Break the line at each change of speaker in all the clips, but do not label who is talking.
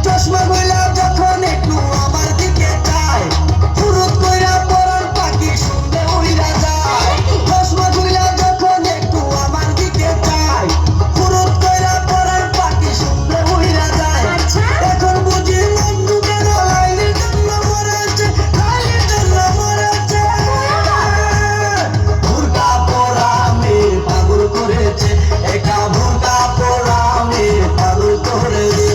চশমা খুইলা যখন একটু আমার দিকে চায়, ফুরুত কইরা পরাণ পাখি শুনলে উইরা যায়। চশমা খুইলা যখন একটু আমার দিকে চায়, ফুরুত কইরা পরাণ পাখি শুনলে উইরা যায়। এখন বুঝি বন্ধু কেন লাইনের জন্য মরেছে, লাইনের জন্য মরেছে। ভুরকা পরা মেয়ে পাগল করেছে, একা ভুরকা পরা মেয়ে পাগল করেছে।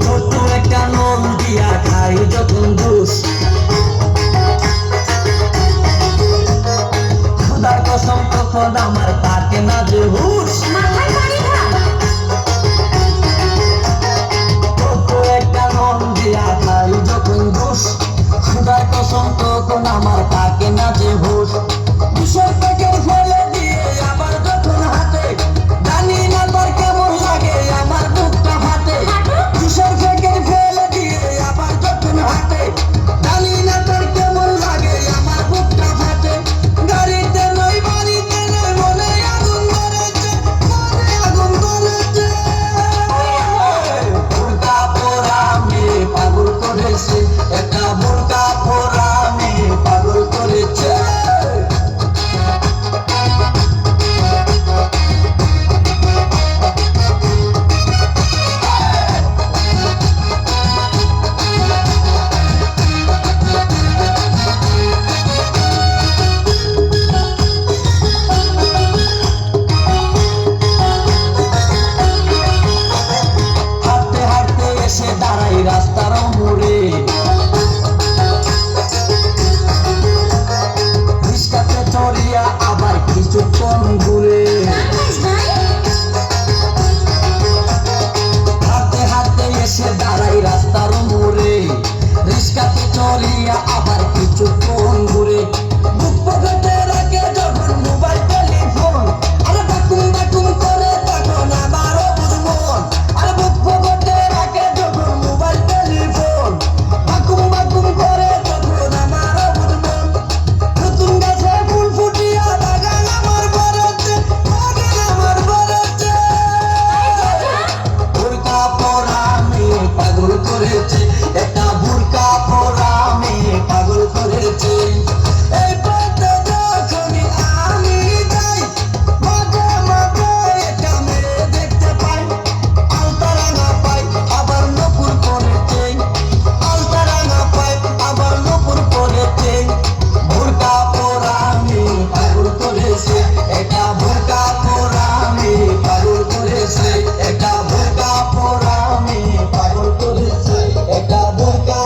ছোট্ট একটা নল দিয়া খাই যখন জুস, খোদার কসম তখন আমার থাকে না যে হুশ।